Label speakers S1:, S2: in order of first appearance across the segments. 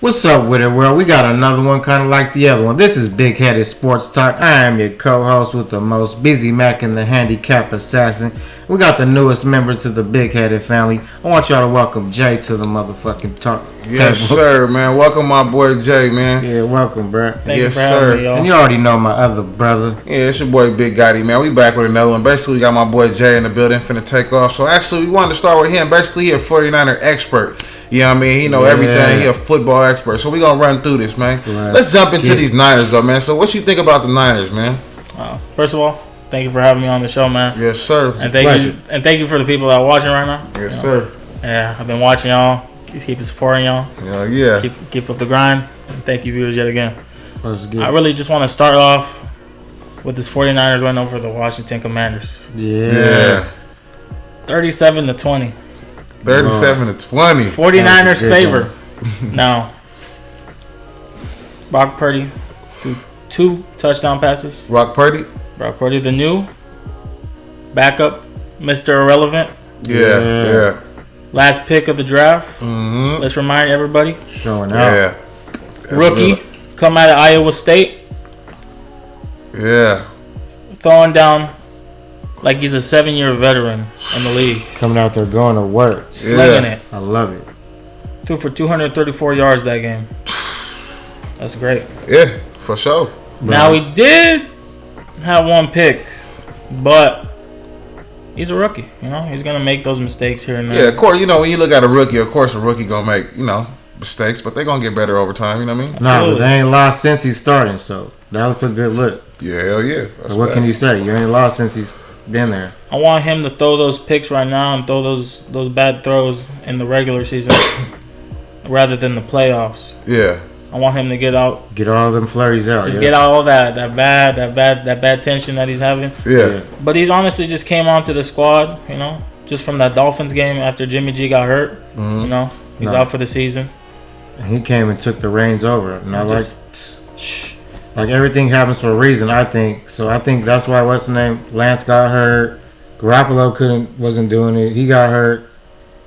S1: What's up with it, world? We got another one kind of like the other one. This is Bigheaded Sports Talk. I am your co-host with the most busy Mac and the handicap assassin. We got the newest member to the Bigheaded family. I want y'all to welcome Jay to the motherfucking talk
S2: Yes,
S1: table.
S2: sir, man. Welcome my boy Jay, man.
S1: Yeah, welcome, bro.
S3: Thank
S2: Yes,
S3: you for having
S2: sir.
S3: me, y'all.
S1: And you already know my other brother.
S2: Yeah, it's your boy Bigheaded, man. We back with another one. Basically, we got my boy Jay in the building, finna take off. So actually, we wanted to start with him. Basically, he a 49er expert. You know what I mean? He know everything. He a football expert. So we gonna run through this, man.
S1: Right.
S2: Let's jump into these Niners, though, man. So what you think about the Niners, man?
S3: First of all, thank you for having me on the show, man.
S2: Yes, sir.
S3: And thank you for the people that are watching right now.
S2: Yes, sir.
S3: Yeah, I've been watching y'all. Keep supporting y'all.
S2: Yeah.
S3: Keep up the grind. And thank you, viewers, yet again.
S1: Let's get
S3: I really just want to start off with this 49ers win over the Washington Commanders.
S1: Yeah.
S3: 37-20.
S2: 37-20.
S3: 49ers favor. Now, Brock Purdy threw 2 touchdown passes.
S2: Brock Purdy.
S3: Brock Purdy, the new backup, Mr. Irrelevant.
S2: Yeah.
S3: Last pick of the draft.
S2: Mm-hmm.
S3: Let's remind everybody.
S1: showing out.
S2: Yeah.
S3: Rookie, come out of Iowa State,
S2: Yeah.
S3: throwing down like he's a 7-year veteran in the league.
S1: Coming out there going to work.
S3: Slinging it.
S1: I love it.
S3: Threw for 234 yards that game. That's great.
S2: Yeah, for sure.
S3: Now, he did have 1 pick, but he's a rookie. You know, he's going to make those mistakes here and there.
S2: Yeah, of course, when you look at a rookie, of course a rookie going to make, mistakes, but they're going to get better over time, you know what I mean?
S1: Nah, but they ain't lost since he's starting, so that was a good look.
S2: Yeah, hell yeah. That's
S1: What can you say? You ain't lost since he's been there.
S3: I want him to throw those picks right now and throw those bad throws in the regular season rather than the playoffs.
S2: Yeah.
S3: I want him to get out.
S1: Get all them flurries out.
S3: Just get out all that bad tension that he's having.
S2: Yeah.
S3: But he's honestly just came onto the squad, just from that Dolphins game after Jimmy G got hurt.
S2: Mm-hmm.
S3: He's out for the season.
S1: He came and took the reins over. And I
S3: Shh.
S1: like everything happens for a reason, I think. So I think that's why what's the name? Lance got hurt. Garoppolo wasn't doing it. He got hurt.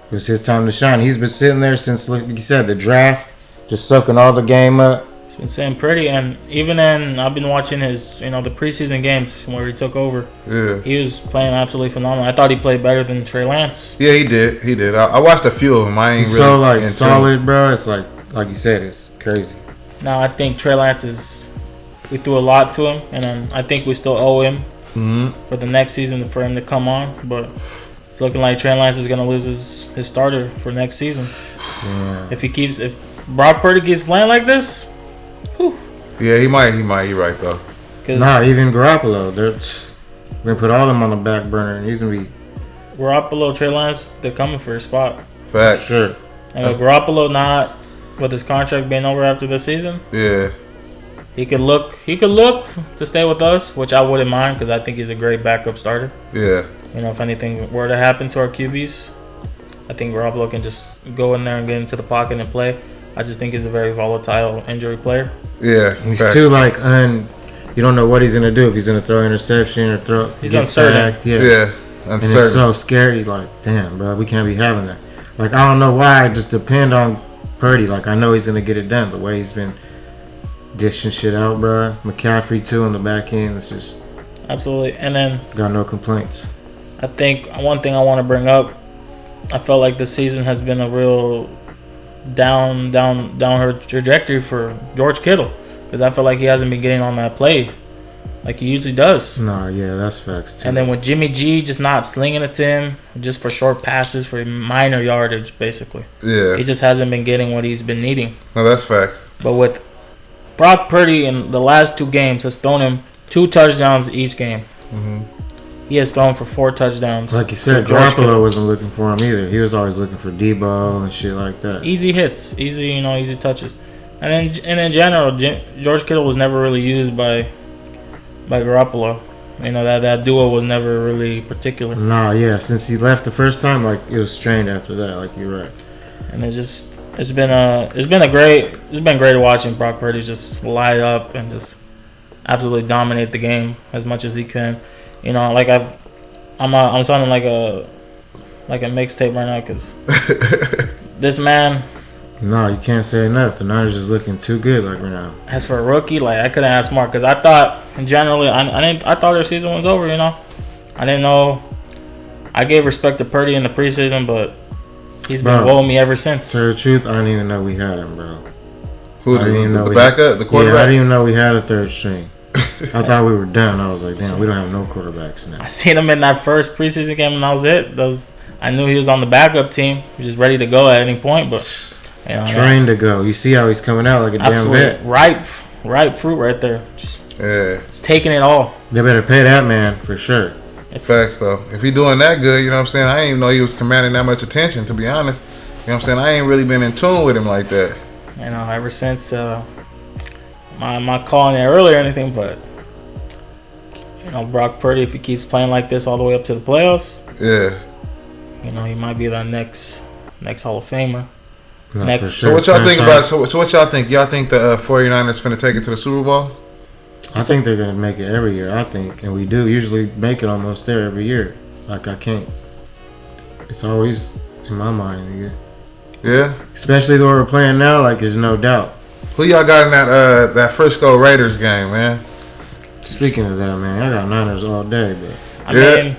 S1: It was his time to shine. He's been sitting there since, like you said, the draft, just soaking all the game up.
S3: He's been sitting pretty, and even I've been watching his, the preseason games where he took over.
S2: Yeah.
S3: He was playing absolutely phenomenal. I thought he played better than Trey Lance.
S2: Yeah, he did. I watched a few of them. I ain't
S1: He's
S2: really
S1: so
S2: into
S1: solid, bro. It's like you said, it's crazy.
S3: Now I think Trey Lance we threw a lot to him, and I think we still owe him for the next season for him to come on. But it's looking like Trey Lance is going to lose his starter for next season.
S1: Yeah.
S3: If Brock Purdy keeps playing like this, whew.
S2: Yeah, he might. You're right, though.
S1: Nah, even Garoppolo. We're going to put all of them on the back burner, and he's going to be...
S3: Garoppolo, Trey Lance, they're coming for his spot.
S2: Facts.
S1: Sure.
S3: And with Garoppolo not with his contract being over after this season,
S2: Yeah.
S3: he could look to stay with us, which I wouldn't mind because I think he's a great backup starter.
S2: Yeah.
S3: If anything were to happen to our QBs, I think Garoppolo can just go in there and get into the pocket and play. I just think he's a very volatile injury player.
S2: Yeah.
S1: He's
S2: facts.
S1: too you don't know what he's gonna do, if he's gonna throw interception or
S3: He's
S1: get
S3: uncertain.
S1: sacked. Yeah.
S2: Yeah.
S1: And it's so scary. Like, damn, bro, we can't be having that. Like, I don't know why. I just depend on Purdy. Like, I know he's gonna get it done. The way he's been dishing shit out, bro. McCaffrey too on the back end. It's just
S3: Absolutely. And then
S1: got no complaints.
S3: I think one thing I want to bring up, I felt like this season has been a real down her trajectory for George Kittle, because I feel like he hasn't been getting on that play like he usually does.
S1: Nah, yeah, that's facts too.
S3: And then with Jimmy G just not slinging it to him, just for short passes, for minor yardage, basically.
S2: Yeah.
S3: He just hasn't been getting what he's been needing.
S2: No, that's facts.
S3: But with Brock Purdy in the last 2 games has thrown him 2 touchdowns each game. He has thrown for 4 touchdowns.
S1: Like you said,
S3: George
S1: Garoppolo
S3: Kittle.
S1: wasn't looking for him either. He was always looking for Debo and shit like that.
S3: Easy hits, easy touches. And in general, George Kittle was never really used by Garoppolo. That duo was never really particular.
S1: Nah, yeah, since he left the first time, like, it was strained after that. Like, you're right.
S3: And it's been great watching Brock Purdy just light up and just absolutely dominate the game as much as he can. I'm sounding like a mixtape right now because this man
S1: No, you can't say enough. The Niners is looking too good like right now.
S3: As for a rookie, like I couldn't ask more because I thought generally I thought their season was over. I didn't know. I gave respect to Purdy in the preseason, but he's been woeing me ever since.
S1: To tell the truth, I didn't even know we had him, bro.
S2: Who's the backup, the quarterback?
S1: Yeah, I didn't even know we had a third string. I thought we were done. I was like, damn, we don't have no quarterbacks now.
S3: I seen him in that first preseason game, and that was it. I knew he was on the backup team. He was just ready to go at any point, but
S1: trained to go. You see how he's coming out like a damn vet.
S3: Ripe fruit right there. It's taking it all.
S1: They better pay that man for sure.
S2: Facts though. If he doing that good, you know what I'm saying? I didn't even know he was commanding that much attention. To be honest, you know what I'm saying? I ain't really been in tune with him like that.
S3: Ever since I'm not calling it early or anything, but Brock Purdy, if he keeps playing like this all the way up to the playoffs, he might be that next Hall of Famer.
S1: Sure.
S2: So what y'all think about? So what y'all think? Y'all think the 49ers finna take it to the Super Bowl?
S1: I think they're gonna make it every year. I think, and we do usually make it almost there every year. Like I can't. It's always in my mind, nigga.
S2: Yeah.
S1: Especially the way we're playing now, like there's no doubt.
S2: Who y'all got in that Frisco Raiders game, man?
S1: Speaking of that, man, I got Niners all day, but
S3: I mean,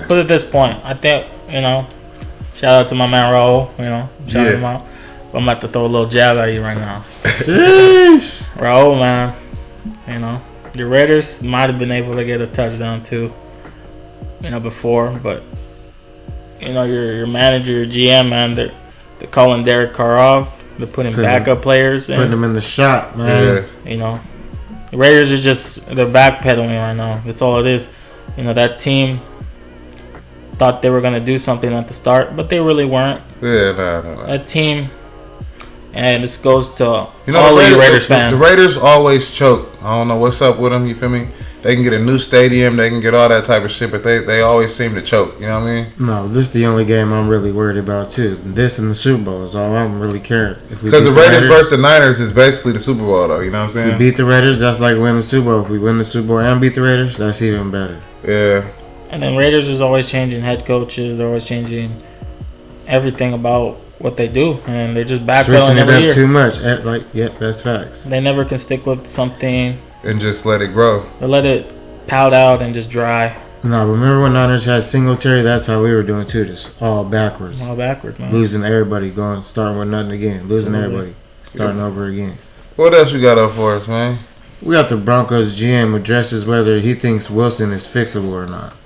S3: But at this point, I think shout out to my man Raul. Shout him out. But I'm about to throw a little jab at you right now. Raul, man. The Raiders might have been able to get a touchdown too. Before, but your manager, your GM, man, they're calling Derek Carr off. They're putting backup players in.
S1: Putting them in the shop, man.
S2: Yeah.
S3: The Raiders are they're backpedaling right now. That's all it is. That team thought they were going to do something at the start, but they really weren't.
S2: Yeah, no.
S3: That team, and this goes to all
S2: the
S3: you Raiders fans.
S2: The Raiders always choke. I don't know what's up with them, you feel me? They can get a new stadium, they can get all that type of shit, but they always seem to choke, you know what I mean?
S1: No, this is the only game I'm really worried about, too. This and the Super Bowl is all I'm really caring.
S2: Because the Raiders versus the Niners is basically the Super Bowl, though, you know what I'm saying?
S1: If we beat the Raiders, that's like winning the Super Bowl. If we win the Super Bowl and beat the Raiders, that's even better.
S2: Yeah.
S3: And then Raiders is always changing head coaches. They're always changing everything about what they do. And they're just backpedaling every year.
S1: Too much. That's facts.
S3: They never can stick with something.
S2: And just let it grow.
S3: They let it pout out and just dry.
S1: No, remember when Niners had Singletary? That's how we were doing too. Just all backwards.
S3: All backwards, man.
S1: Losing everybody, starting with nothing again. Losing everybody, starting over again.
S2: What else you got up for us, man?
S1: We got the Broncos GM addresses whether he thinks Wilson is fixable or not.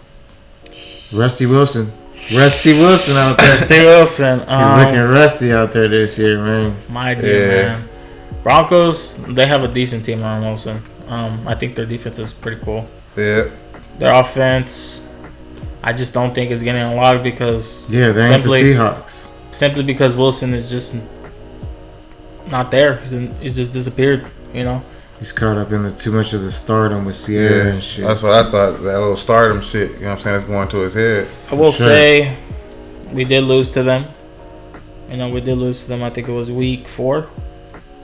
S1: Rusty Wilson out there.
S3: Rusty Wilson.
S1: He's looking rusty out there this year, man.
S3: My dear man. Broncos, they have a decent team around Wilson. I think their defense is pretty cool.
S2: Yeah.
S3: Their offense, I just don't think it's getting unlocked because
S1: they ain't the Seahawks.
S3: Simply because Wilson is just not there. He's just disappeared.
S1: He's caught up in too much of the stardom with Sierra and shit.
S2: That's what I thought. That little stardom shit. You know what I'm saying? That's going to his head.
S3: I will say, we did lose to them. We did lose to them. I think it was week 4,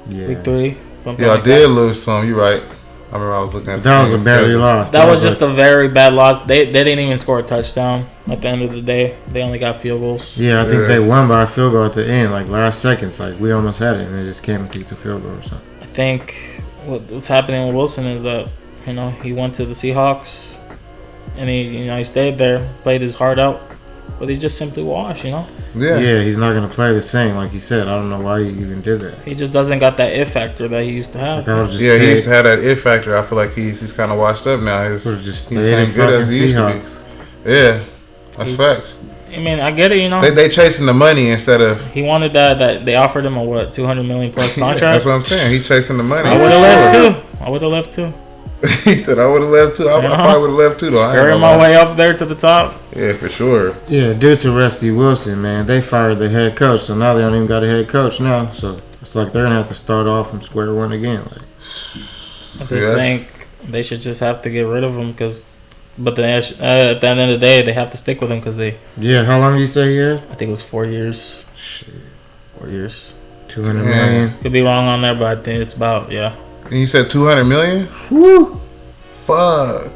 S3: week 3.
S2: I did lose to them. You're right. I remember I was looking at
S1: that was a badly lost.
S3: That was just a very bad loss. They didn't even score a touchdown at the end of the day. They only got field goals.
S1: Yeah, I think they won by a field goal at the end, like last seconds. Like we almost had it, and they just came and kicked the field goal or something.
S3: I think what's happening with Wilson is that he went to the Seahawks, and he stayed there, played his heart out, but he's just simply washed.
S1: Yeah, he's not gonna play the same, like you said. I don't know why he even did that.
S3: He just doesn't got that it factor that he used to have.
S2: He used to have that it factor. I feel like he's kind of washed up now. He's
S1: ain't good as he used to
S2: be. Yeah, that's facts.
S3: I mean, I get it.
S2: They chasing the money instead of.
S3: He wanted that they offered him a $200 million plus contract.
S2: That's what I'm saying. He chasing the money.
S3: I would have left too.
S2: He said, I would have left too. I probably would have left too, though.
S3: Scurrying my way up there to the top.
S2: Yeah, for sure.
S1: Yeah, due to Rusty Wilson, man, they fired the head coach, so now they don't even got a head coach now. So it's like they're gonna have to start off from square one again. I
S3: just think they should just have to get rid of him but at the end of the day, they have to stick with him because they.
S1: Yeah, how long did you say he had?
S3: I think it was 4 years.
S1: Shit,
S3: 4 years.
S1: 200 million.
S3: Could be wrong on there, but I think it's about
S2: And you said 200 million?
S1: Woo!
S2: Fuck.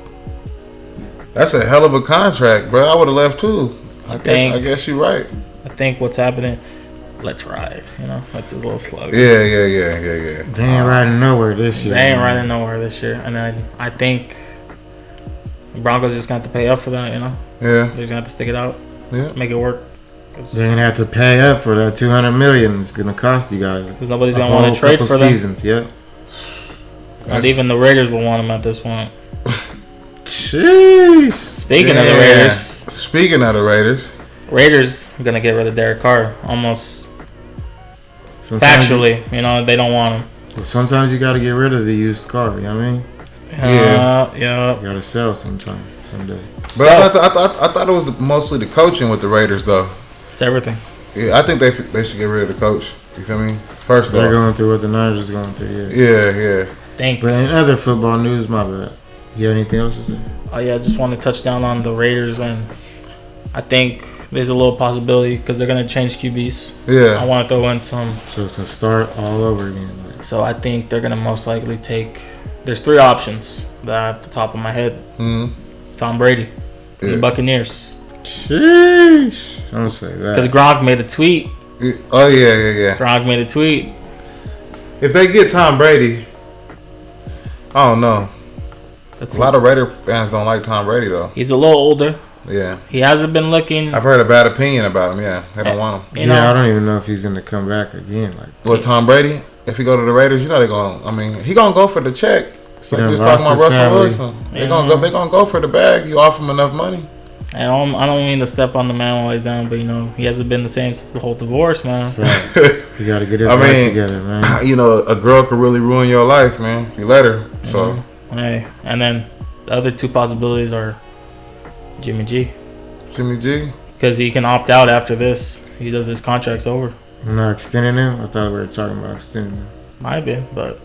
S2: That's a hell of a contract, bro. I would have left too. I guess you're right.
S3: I think what's happening, let's ride. You know, that's a little slogan.
S2: Yeah.
S1: They ain't riding nowhere this year.
S3: They ain't riding nowhere this year, and I think the Broncos just got to pay up for that. You know,
S2: Yeah.
S3: they're just gonna have to stick it out, make it work.
S1: They're gonna have to pay up for that $200 million. It's gonna cost you guys.
S3: Because nobody's gonna want to trade for them.
S1: Seasons, yep.
S3: Not even the Raiders will want them at this point.
S1: Sheesh.
S3: Speaking of the Raiders, Raiders are gonna get rid of Derek Carr almost. Factually, you know, they don't want him.
S1: Sometimes you got to get rid of the used car. You know what I mean?
S3: Yeah.
S1: You got to sell sometime, someday.
S2: But I thought it was mostly the coaching with the Raiders, though.
S3: It's everything.
S2: Yeah, I think they should get rid of the coach. You feel me? First
S1: They're
S2: off,
S1: going through what the Niners is going through.
S2: Yeah.
S3: Thank.
S1: But in other football news, my bad. You have anything else to say?
S3: Oh yeah, I just want to touch down on the Raiders, and I think there's a little possibility because they're gonna change QBs.
S2: Yeah.
S3: I want to throw in some.
S1: So it's a start all over again.
S3: So I think they're gonna most likely take. There's 3 options that I have at the top of my head.
S2: Mm-hmm.
S3: Tom Brady, the Buccaneers.
S1: Sheesh! Don't say that.
S3: Because Gronk made a tweet.
S2: Oh yeah.
S3: Gronk made a tweet.
S2: If they get Tom Brady, I don't know.
S3: That's
S2: a lot of Raider fans don't like Tom Brady though.
S3: He's a little older.
S2: Yeah.
S3: He hasn't been looking.
S2: I've heard a bad opinion about him. Yeah, they don't want him.
S3: You know,
S1: I don't even know if he's gonna come back again.
S2: With Tom Brady, if he go to the Raiders, you know they gonna. I mean, he gonna go for the check. It's like we was talking about Russell Wilson. They gonna go for the bag. You offer him enough money.
S3: I don't mean to step on the man while he's down, but you know he hasn't been the same since the whole divorce, man.
S1: You gotta get his life together, man.
S2: You know, a girl could really ruin your life, man, if you let her. So,
S3: hey, and then the other 2 possibilities are Jimmy G.
S2: Jimmy G,
S3: because he can opt out after this. He does his contract's over.
S1: We're not extending him. I thought we were talking about extending him.
S3: Might be, but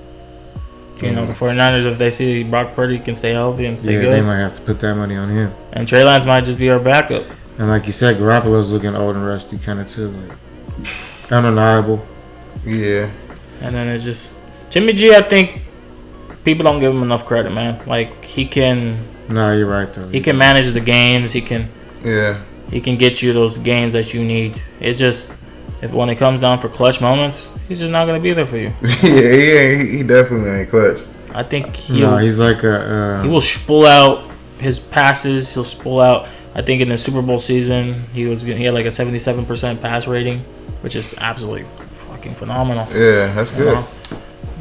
S3: you know the 49ers, if they see Brock Purdy can stay healthy and stay good,
S1: they might have to put that money on him.
S3: And Trey Lance might just be our backup.
S1: And like you said, Garoppolo's looking old and rusty, kind of too, like undeniable.
S2: Yeah.
S3: And then it's just Jimmy G. I think people don't give him enough credit, man. Like he can.
S1: No, you're right though.
S3: He can manage the games. He can.
S2: Yeah.
S3: He can get you those games that you need. It's just when it comes down for clutch moments, he's just not gonna be there for you.
S2: Yeah, he definitely ain't clutch.
S3: I think
S1: he's like a.
S3: He will spool out his passes. He'll spool out. I think in the Super Bowl season, he had like a 77% pass rating, which is absolutely fucking phenomenal.
S2: Yeah, that's good.
S3: Know?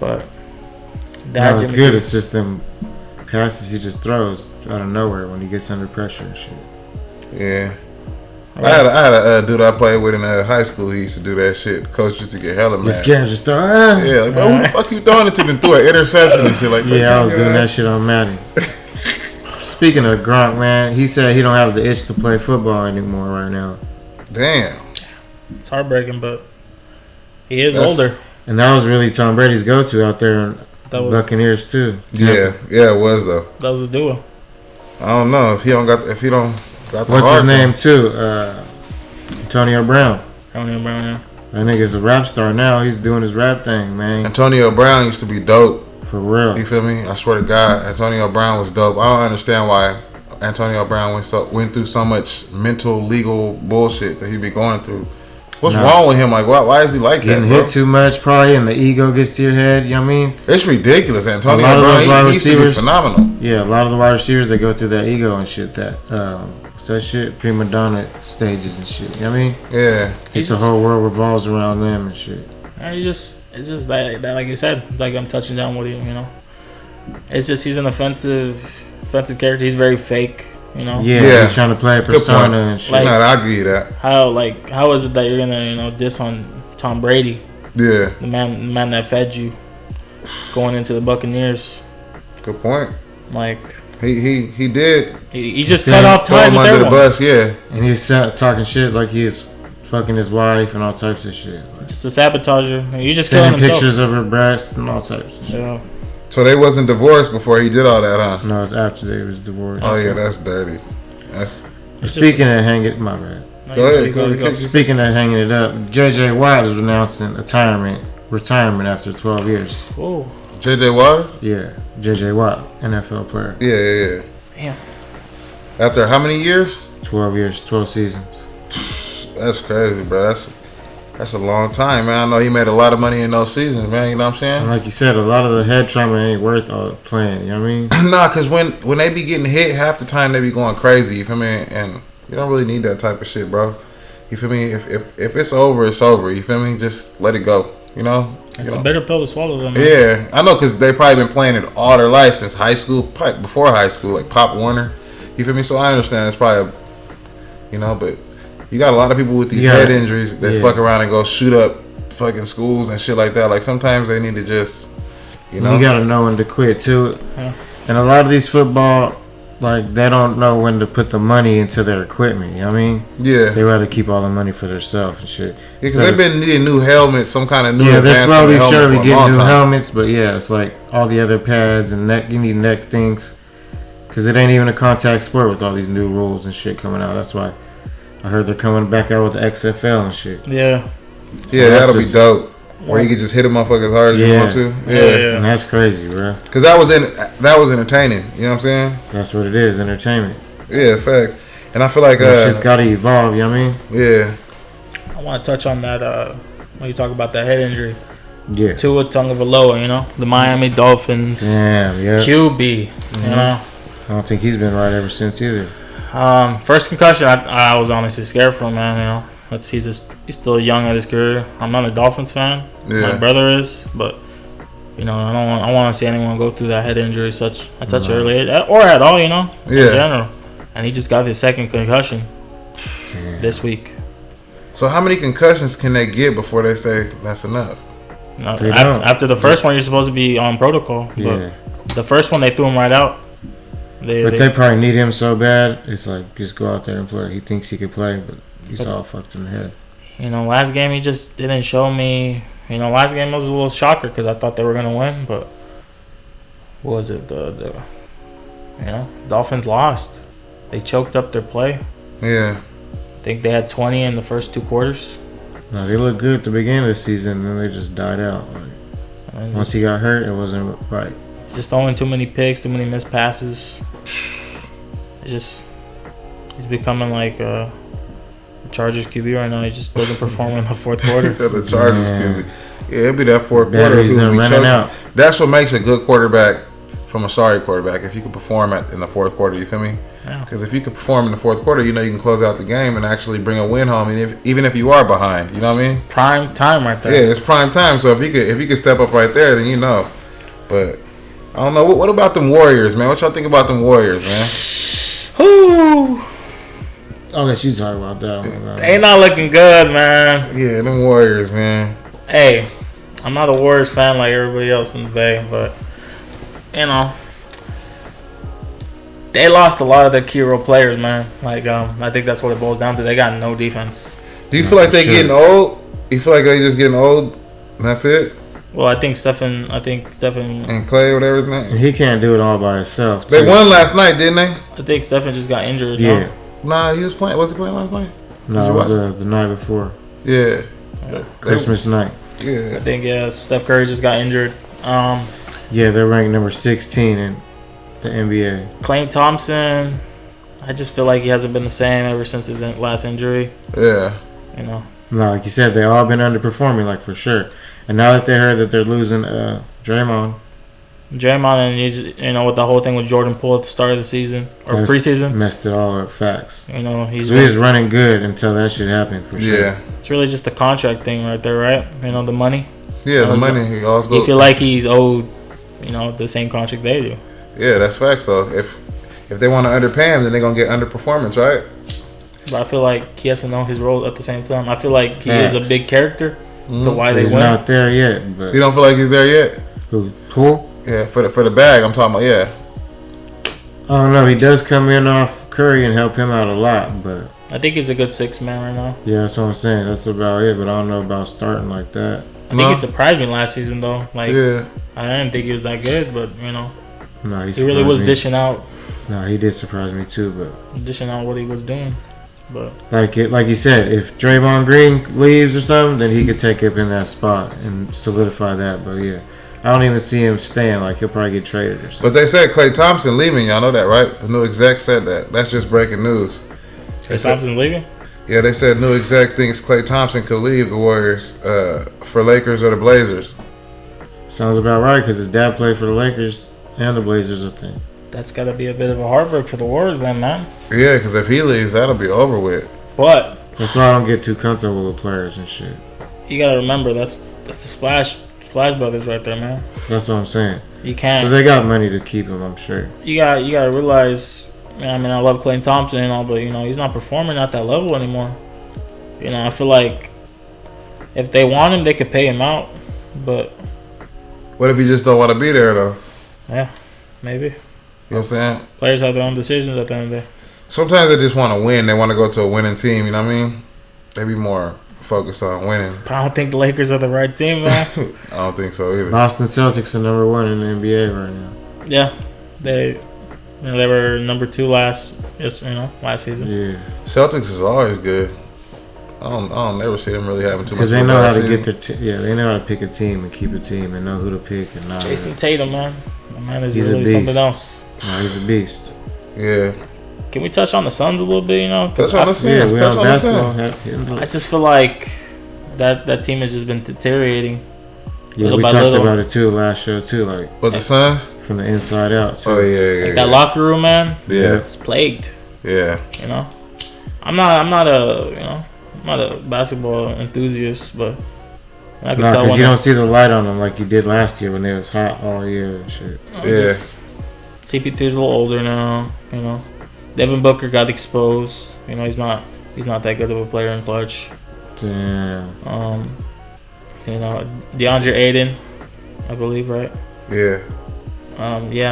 S3: But
S1: that was good. It's just them passes he just throws out of nowhere when he gets under pressure and shit.
S2: Yeah. I had a dude I played with in high school. He used to do that shit. Coach used to get hella mad.
S1: You're scared, just throw.
S2: Yeah, like, bro, who the fuck you throwing it to? Then threw an interception and shit like that.
S1: Yeah, I was doing that shit on Madden. Speaking of Gronk, man, he said he don't have the itch to play football anymore right now.
S2: Damn.
S3: It's heartbreaking, but he is older.
S1: And that was really Tom Brady's go-to out there in Buccaneers too.
S2: Yeah, it was though.
S3: That was a duo.
S2: I don't know if he don't got the
S1: What's his name too? Antonio Brown.
S3: Antonio Brown, yeah.
S1: That nigga's a rap star now. He's doing his rap thing, man.
S2: Antonio Brown used to be dope.
S1: For real.
S2: You feel me? I swear to God, Antonio Brown was dope. I don't understand why Antonio Brown went through so much mental, legal bullshit that he be going through. What's wrong with him? Like, why is he like
S1: getting
S2: that? Getting
S1: hit too much, probably, and the ego gets to your head. You know what I mean?
S2: It's ridiculous. Antonio
S1: Brown,
S2: he used to be phenomenal.
S1: Yeah, a lot of the wide receivers, they go through that ego and shit. What's that shit? Prima donna stages and shit. You know what I mean?
S2: Yeah.
S1: The whole world revolves around them and shit.
S3: It's just that like you said, like I'm touching down with him, you know. It's just he's an offensive character. He's very fake. You know?
S1: Yeah, he's trying to play a persona and shit.
S2: Like, I'll give you that.
S3: How is it that you're gonna diss on Tom Brady?
S2: Yeah,
S3: the man that fed you, going into the Buccaneers.
S2: Good point.
S3: Like
S2: he did.
S3: He just cut off ties with
S2: under
S3: everyone.
S2: the bus, yeah.
S1: And he's talking shit like he's fucking his wife and all types of shit.
S3: Just a sabotager. You just
S1: sending pictures of her breasts and all types of shit.
S3: Yeah.
S2: So they wasn't divorced before he did all that, huh?
S1: No, it's after they was divorced.
S2: Oh yeah, that's dirty.
S1: Speaking of hanging, my bad.
S2: Go ahead.
S1: Speaking of hanging it up, JJ Watt is announcing retirement after 12 years.
S3: Whoa.
S2: JJ Watt?
S1: Yeah, JJ Watt, NFL player.
S2: Yeah.
S3: Damn.
S2: After how many years?
S1: 12 years, 12 seasons.
S2: That's crazy, bro. That's a long time, man. I know he made a lot of money in those seasons, man. You know what I'm saying?
S1: And like you said, a lot of the head trauma ain't worth all the playing. You know what I mean?
S2: Nah, because when they be getting hit, half the time they be going crazy. You feel me? And you don't really need that type of shit, bro. You feel me? If it's over, it's over. You feel me? Just let it go. You know?
S3: It's a bitter pill to swallow, though, man.
S2: Yeah, I know, because they probably been playing it all their life since high school, probably before high school, like Pop Warner. You feel me? So I understand it's probably, but you got a lot of people with these head injuries that fuck around and go shoot up fucking schools and shit like that. Like, sometimes they need to just,
S1: You gotta know when to quit, too.
S3: Yeah.
S1: And a lot of these football, like, they don't know when to put the money into their equipment. You know what I mean?
S2: Yeah.
S1: They rather keep all the money for themselves and shit.
S2: Yeah, because they've been needing new helmets, some kind of new.
S1: Yeah, they're slowly, surely getting new
S2: time.
S1: helmets, but yeah, it's like all the other pads and neck. You need neck things because it ain't even a contact sport with all these new rules and shit coming out. That's why I heard they're coming back out with the XFL and shit.
S3: Yeah.
S2: So yeah, that'll be dope. Where you can just hit them motherfuckers as hard as you want to.
S3: Yeah.
S1: And that's crazy, bro.
S2: Because that was entertaining. You know what I'm saying?
S1: That's what it is, entertainment.
S2: Yeah, facts. And I feel like
S1: it's just got to evolve. You know what I mean?
S2: Yeah.
S3: I want to touch on that when you talk about that head injury.
S1: Yeah.
S3: Tua Tagovailoa, the Miami Dolphins.
S1: Damn, yeah.
S3: QB,
S1: I don't think he's been right ever since either.
S3: First concussion, I was honestly scared for him, man. He's still young at his career. I'm not a Dolphins fan.
S2: Yeah.
S3: My brother is, but I don't want to see anyone go through that head injury at such early age, or at all, in general. And he just got his second concussion this week.
S2: So how many concussions can they get before they say that's enough?
S3: No, after the first one, you're supposed to be on protocol.
S1: Yeah.
S3: But the first one, they threw him right out.
S1: They probably need him so bad. It's like, just go out there and play. He thinks he could play, but he's all fucked in the head.
S3: Last game he just didn't show me. Last game was a little shocker because I thought they were gonna win, but what was it? The Dolphins lost. They choked up their play.
S2: Yeah.
S3: I think they had 20 in the first two quarters.
S1: No, they looked good at the beginning of the season, and then they just died out. Once he got hurt, it wasn't right.
S3: Just throwing too many picks, too many missed passes. He's becoming like the Chargers QB right now. He just doesn't perform in the fourth quarter.
S2: He said the Chargers QB. Yeah, it'll be that fourth quarter.
S1: Running out.
S2: That's what makes a good quarterback from a sorry quarterback. If you can perform in the fourth quarter, you feel me? Because if you can perform in the fourth quarter, you can close out the game and actually bring a win home. And even if you are behind, you know what I mean?
S3: Prime time right there.
S2: Yeah, it's prime time. So if you could step up right there, then But I don't know. What about them Warriors, man? What y'all think about them Warriors, man?
S3: Whoo!
S1: I'll let you talk about that one.
S3: They not looking good, man.
S2: Yeah, them Warriors, man.
S3: Hey, I'm not a Warriors fan like everybody else in the Bay, but they lost a lot of their key role players, man. I think that's what it boils down to. They got no defense.
S2: Do you feel like they getting old? You feel like they just getting old? And that's it?
S3: Well, I think Stephen
S2: and Clay, whatever his name.
S1: He can't do it all by himself.
S2: They won last night, didn't they?
S3: I think Stephen just got injured.
S1: Yeah.
S2: Nah, he was playing. Was he playing last night?
S1: No, it was the night before.
S2: Yeah.
S1: Christmas night.
S2: Yeah.
S3: I think Steph Curry just got injured.
S1: Yeah, they're ranked number 16 in the NBA.
S3: Klay Thompson, I just feel like he hasn't been the same ever since his last injury.
S2: Yeah.
S1: No, like you said, they all been underperforming, like, for sure. And now that they heard that they're losing Draymond,
S3: and he's with the whole thing with Jordan Poole at the start of the season or preseason,
S1: messed it all up. Facts.
S3: He
S1: was running good until that shit happened, for sure.
S2: Yeah.
S3: It's really just the contract thing right there, right? The money.
S2: Yeah, the money. He always goes.
S3: You feel like he's owed, the same contract they do.
S2: Yeah, that's facts though. If they want to underpay him, then they're gonna get underperformance, right?
S3: But I feel like he has to know his role at the same time. I feel like he is a big character. So why
S1: he's
S3: they win?
S1: Not there yet. But
S2: you don't feel like he's there yet?
S1: Who? Poole?
S2: Yeah, for the bag. I'm talking about. Yeah.
S1: I don't know. He does come in off Curry and help him out a lot, but
S3: I think he's a good 6 man right now.
S1: Yeah, that's what I'm saying. That's about it. But I don't know about starting like that.
S3: I think he surprised me last season though. I didn't think he was that good, but
S1: No,
S3: he really was dishing out.
S1: No, he did surprise me too, but
S3: dishing out what he was doing. But
S1: like you said, if Draymond Green leaves or something, then he could take up in that spot and solidify that. But yeah, I don't even see him staying. Like, he'll probably get traded or something.
S2: But they said Klay Thompson leaving. Y'all know that, right? The new exec said that. That's just breaking news.
S3: Klay Thompson leaving?
S2: Yeah, they said new exec thinks Klay Thompson could leave the Warriors for Lakers or the Blazers.
S1: Sounds about right because his dad played for the Lakers and the Blazers, I think.
S3: That's got to be a bit of a heartbreak for the Warriors, then, man.
S2: Yeah, because if he leaves, that'll be over with.
S3: But
S1: That's why I don't get too comfortable with players and shit.
S3: you got to remember that's the Splash Brothers right there, man.
S1: That's what I'm saying.
S3: You can't.
S1: So they got money to keep him, I'm sure.
S3: You got to realize. I mean, I love Klay Thompson and all, but he's not performing at that level anymore. I feel like if they want him, they could pay him out. But
S2: What if he just don't want to be there, though?
S3: yeah, maybe.
S2: You know what I'm saying?
S3: Players have their own decisions at the end of the day.
S2: Sometimes they just want to win. They want to go to a winning team, you know what I mean? They be more focused on winning.
S3: I don't think the Lakers are the right team, man.
S2: I don't think so either.
S1: Boston Celtics are number 1 in the NBA right now.
S3: Yeah, they were number 2 last season.
S1: Yeah.
S2: Celtics is always good. I don't never see them really having too much.
S1: Because they know how to get their they know how to pick a team and keep a team and know who to pick and not.
S3: Jason Tatum, man. The man is
S1: He's a
S3: really
S1: beast.
S3: something else.
S1: No, he's a beast.
S2: Yeah.
S3: Can we touch on the Suns a little bit,
S2: Touch on the
S1: Yeah,
S2: Suns.
S1: we
S2: Touch
S1: have
S2: on the
S1: basketball.
S2: Suns.
S3: I just feel like that team has just been deteriorating.
S1: Yeah,
S3: little
S1: we
S3: by
S1: talked
S3: little.
S1: about it too last show too, like
S2: But the Suns?
S1: from the inside out too.
S2: Oh, yeah.
S3: Like that locker room, man.
S2: Yeah.
S3: It's plagued.
S2: Yeah.
S3: I'm not a basketball enthusiast, but I can
S1: No,
S3: tell
S1: because
S3: when
S1: you don't see the light on them like you did last year when it was hot all year and shit.
S2: Yeah.
S3: CP3's a little older now. Devin Booker got exposed. He's not that good of a player in clutch.
S1: Damn.
S3: DeAndre Ayton, I believe, right?
S2: Yeah.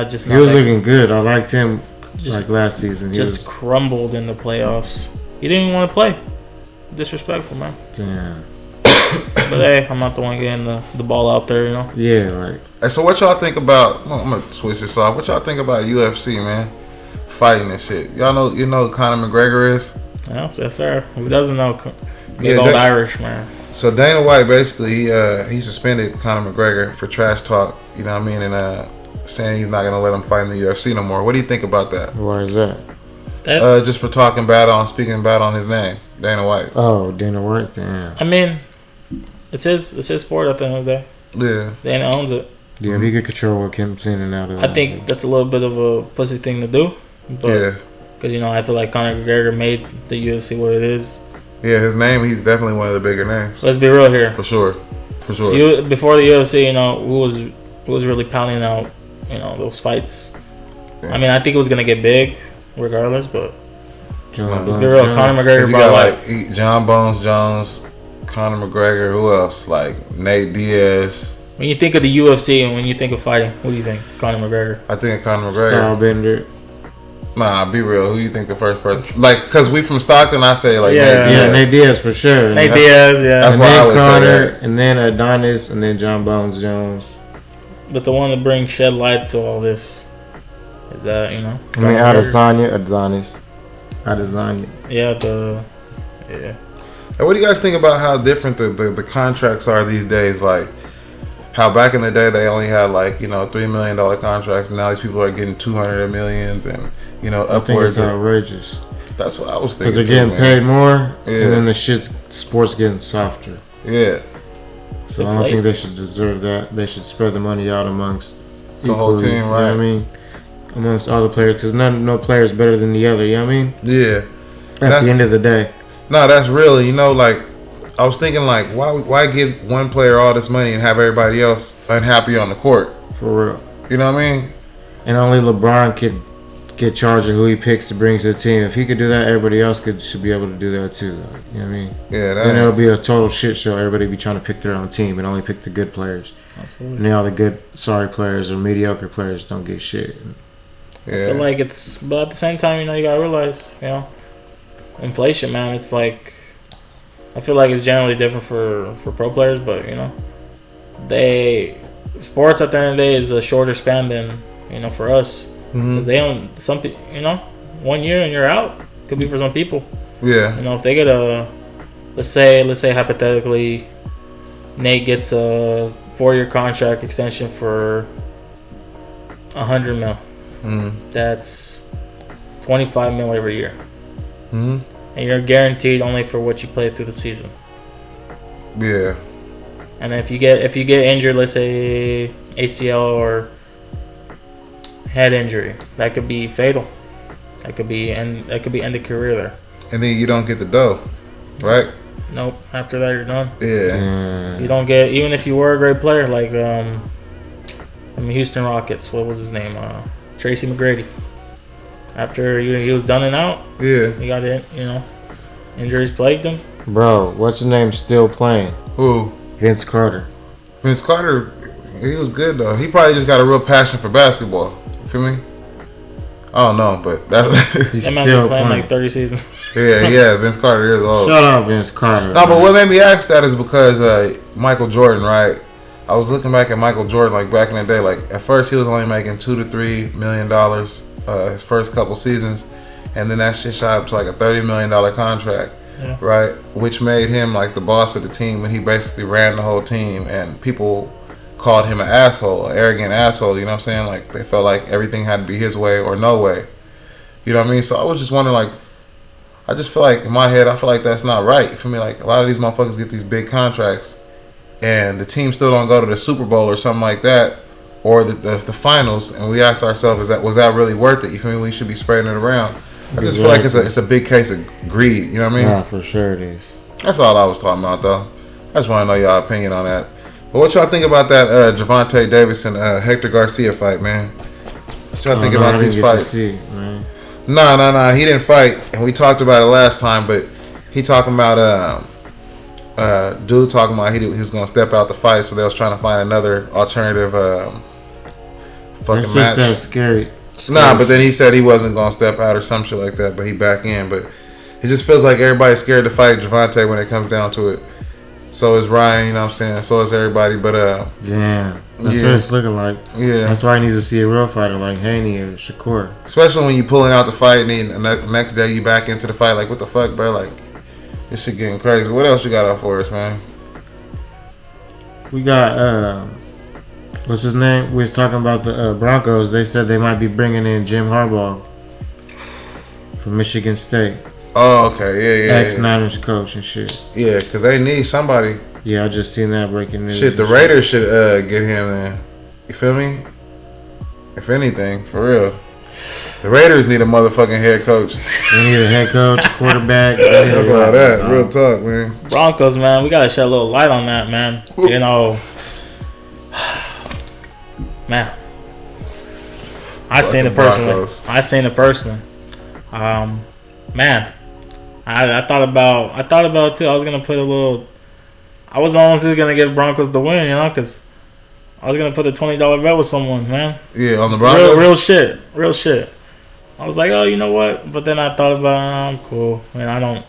S3: Just
S1: He was looking good. I liked him
S3: Just-
S1: like last season. He
S3: just crumbled in the playoffs. He didn't even want to play. Disrespectful, man.
S1: damn.
S3: But hey, I'm not the one getting the ball out there,
S1: Yeah, like
S2: Hey, so what y'all think about? I'm gonna switch this off. What y'all think about UFC, man? Fighting and shit. Y'all know who Conor McGregor is?
S3: Yes, sir. Who doesn't know?
S2: Yeah,
S3: Big old
S2: that-
S3: Irish, man.
S2: So Dana White basically he suspended Conor McGregor for trash talk. You know what I mean? And saying he's not gonna let him fight in the UFC no more. What do you think about that?
S1: why is that?
S3: That's
S2: Just for speaking bad on his name, Dana White.
S1: Oh, Dana White. Damn.
S3: I mean, it's his sport at the end of the day.
S2: Yeah.
S3: Dana owns it.
S1: Yeah, if he could control what comes in and out of.
S3: I think that's a little bit of a pussy thing to do. But,
S2: Yeah.
S3: Because, I feel like Conor McGregor made the UFC what it is.
S2: Yeah, his name, he's definitely one of the bigger names.
S3: Let's be real here.
S2: For sure. For sure.
S3: Before the UFC, who was really pounding out, those fights.
S2: Yeah.
S3: I mean, I think it was going to get big regardless, but
S1: John
S3: let's
S1: Bones
S3: be real.
S1: Jones.
S3: Conor McGregor
S2: You
S3: brought
S2: got like John Bones Jones, Conor McGregor, who else? Like Nate Diaz.
S3: When you think of the UFC and when you think of fighting, who do you think? Conor McGregor.
S2: I think of Conor McGregor.
S1: Stylebender.
S2: Nah, be real. Who you think the first person? Like, cause we from Stockton, I say like
S3: Yeah.
S2: Nate
S1: Yeah,
S2: Diaz.
S1: Nate Diaz for sure.
S3: Nate
S1: and
S3: Diaz, yeah.
S2: That's why I
S1: then
S2: would say
S1: Connor,
S2: that.
S1: and then Adonis, and then John Bones Jones.
S3: But the one to bring shed light to all this is that,
S1: I mean,
S3: Conor McGregor.
S1: Adonis. Adesanya.
S3: Yeah,
S2: And what do you guys think about how different the contracts are these days? Like, how back in the day they only had like $3 million contracts, and now these people are getting 200 millions and
S1: I think
S2: upwards.
S1: it's outrageous.
S2: That's what I was
S1: Because
S2: thinking.
S1: they're getting
S2: too, man.
S1: paid more,
S2: Yeah.
S1: and then the sport's getting softer.
S2: Yeah,
S1: So I don't think they should deserve that. They should spread the money out amongst
S2: The whole
S1: equally,
S2: team,
S1: You know
S2: right.
S1: what I mean? Amongst all the players, because no player is better than the other. You know what I mean?
S2: yeah.
S1: At
S2: That's-
S1: the end of the day,
S2: No, that's really like I was thinking like why give one player all this money and have everybody else unhappy on the court?
S1: for real.
S2: You know what I mean?
S1: And only LeBron could get charged of who he picks to bring to the team. If he could do that, everybody else should be able to do that too. Like, you know what I mean?
S2: Yeah,
S1: Then it'll be a total shit show. Everybody be trying to pick their own team and only pick the good players.
S3: absolutely.
S1: And then all the good, sorry players or mediocre players don't get shit.
S3: I feel
S2: yeah.
S3: like but at the same time, you gotta realize, inflation, man. It's like, I feel like it's generally different for pro players, but sports at the end of the day is a shorter span than for us.
S2: Mhm.
S3: They don't 1 year and you're out. Could be for some people.
S2: Yeah.
S3: If they get let's say hypothetically, Nate gets a 4-year contract extension for $100 million.
S2: Mhm.
S3: That's $25 million every year.
S2: Mhm.
S3: and you're guaranteed only for what you play through the season.
S2: Yeah.
S3: And if you get injured, let's say ACL or head injury, that could be fatal. That could be end the career there.
S2: And then you don't get the dough, right?
S3: Nope. After that, you're done.
S2: Yeah.
S3: You don't get, even if you were a great player, like Houston Rockets. What was his name? Tracy McGrady. After he was done and out, he got it. Injuries plagued him.
S1: Bro, what's his name still playing?
S2: Who?
S1: Vince Carter.
S2: Vince Carter, he was good though. He probably just got a real passion for basketball. You feel me? I don't know, but
S1: He's
S3: that man
S1: still
S3: been playing like 30 seasons.
S2: Yeah. Vince Carter is old.
S1: Shout out Vince Carter.
S2: No, but what made me ask that is because Michael Jordan, right? I was looking back at Michael Jordan, like back in the day. Like at first, he was only making $2 to $3 million his first couple seasons, and then that shit shot up to like a $30 million contract, right? Which made him like the boss of the team, when he basically ran the whole team, and people called him an asshole, an arrogant asshole. You know what I'm saying? Like they felt like everything had to be his way or no way. You know what I mean? So I was just wondering, like, I just feel like in my head, I feel like that's not right. For me, like a lot of these motherfuckers get these big contracts, and the team still don't go to the Super Bowl or something like that, or the finals, and we ask ourselves, was that really worth it? You feel me? We should be spreading it around. I just feel like it's a big case of greed. You know what I mean?
S1: Yeah, for sure it is.
S2: That's all I was talking about, though. I just want to know y'all opinion on that. But what y'all think about that Gervonta Davis and Hector Garcia fight, man? What y'all think about these fights? Nah. He didn't fight, and we talked about it last time. But he talking about dude talking about he was gonna step out the fight, so they was trying to find another alternative fucking
S1: That's
S2: match.
S1: just that scary.
S2: Nah, but then he said he wasn't gonna step out or some shit like that. But he back in. But it just feels like everybody's scared to fight Gervonta when it comes down to it. So is Ryan, you know what I'm saying? So is everybody, but
S1: damn, that's what it's looking like.
S2: Yeah,
S1: that's why I need to see a real fighter like Haney or Shakur.
S2: Especially when you pulling out the fight and then the next day you back into the fight. Like, what the fuck, bro? Like, this shit getting crazy. What else you got out for us, man?
S1: We got what's his name? We was talking about the Broncos. They said they might be bringing in Jim Harbaugh from Michigan State.
S2: Oh, okay, yeah.
S1: Ex-Niners coach and shit.
S2: Yeah, because they need somebody.
S1: Yeah, I just seen that breaking news.
S2: Shit, the Raiders should get him in. You feel me? If anything, for real. The Raiders need a motherfucking head coach.
S1: They need a head coach, quarterback.
S2: Look at all that. Real talk, man.
S3: Broncos, man. We got to shed a little light on that, man. You know. Man. I seen it personally. Man. I thought about it too. I was gonna put a little. I was honestly gonna give Broncos the win, because I was gonna put a $20 bet with someone, man.
S2: Yeah, on the Broncos.
S3: Real shit. I was like, oh, you know what? But then I thought about, I'm cool. Man, I don't.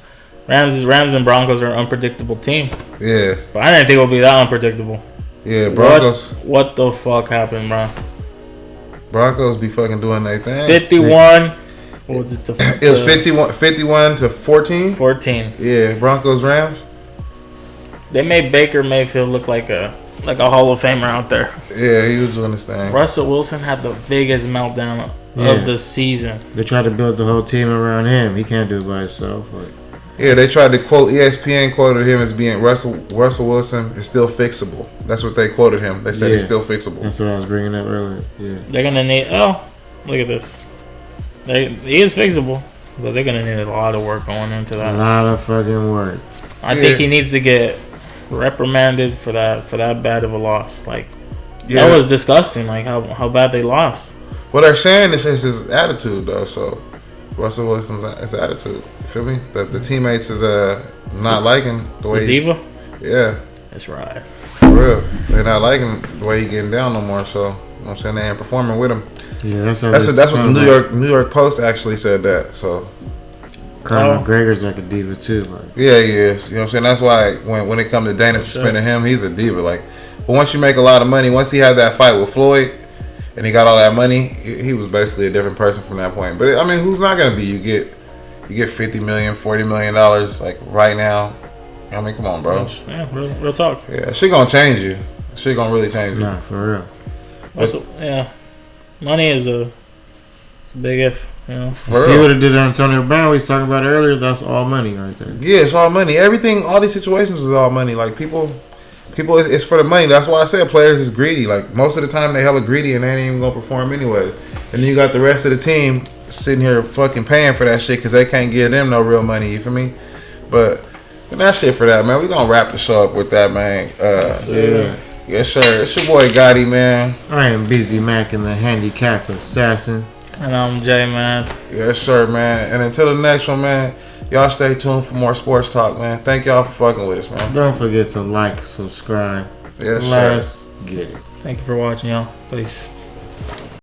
S3: Rams and Broncos are an unpredictable team.
S2: Yeah.
S3: But I didn't think it would be that unpredictable.
S2: Yeah, Broncos.
S3: What the fuck happened, bro?
S2: Broncos be fucking doing their thing.
S3: 51. What was it?
S2: It was 51 to 14?
S3: 14.
S2: Yeah, Broncos Rams.
S3: They made Baker Mayfield look like a Hall of Famer out there.
S2: Yeah, he was doing his thing.
S3: Russell Wilson had the biggest meltdown of the season.
S1: They tried to build the whole team around him. He can't do it by himself.
S2: Yeah, they tried to quote, ESPN quoted him as being Russell Wilson is still fixable. That's what they quoted him. They said he's still fixable.
S1: That's what I was bringing up earlier. Yeah.
S3: They're going to need, look at this. He is fixable, but they're going to need a lot of work going into that.
S1: A lot of fucking work.
S3: I think he needs to get reprimanded for that bad of a loss. That was disgusting, how bad they lost.
S2: What they're saying is his attitude, though, so Russell Wilson's his attitude. You feel me? The teammates is not liking the way he's...
S3: diva?
S2: Yeah.
S3: That's right.
S2: For real. They're not liking the way he's getting down no more, so, you know what I'm saying? They ain't performing with him.
S1: Yeah, that's
S2: what the New York Post actually said that. So
S1: Conor McGregor's like a diva too.
S2: Yeah, he is. You know what I'm saying? That's why when it comes to Dana suspending him, he's a diva. But once you make a lot of money, once he had that fight with Floyd and he got all that money, he was basically a different person from that point. But I mean, who's not gonna be? You get $50 million, $40 million right now. I mean, come on, bro.
S3: Yeah, real talk.
S2: Yeah, she gonna change you. She gonna really change you.
S1: Nah, for real.
S3: Also, yeah. Money is it's a big if. You know?
S1: See what it did to Antonio Brown? We was talking about it earlier. That's all money right there.
S2: Yeah, it's all money. Everything, all these situations is all money. Like people, it's for the money. That's why I said players is greedy. Like most of the time they hella greedy and they ain't even gonna perform anyways. And then you got the rest of the team sitting here fucking paying for that shit because they can't give them no real money. You feel me? But that's shit for that, man. We gonna wrap the show up with that, man.
S1: Yeah.
S2: Yes, sir. It's your boy Gotti, man.
S1: I am Busy Mac and the Handicap Assassin.
S3: And I'm Jay, man.
S2: Yes, sir, man. And until the next one, man, y'all stay tuned for more sports talk, man. Thank y'all for fucking with us, man.
S1: Don't forget to like, subscribe.
S2: Yes,
S1: Let's
S2: sir.
S1: get it.
S3: Thank you for watching, y'all. Peace.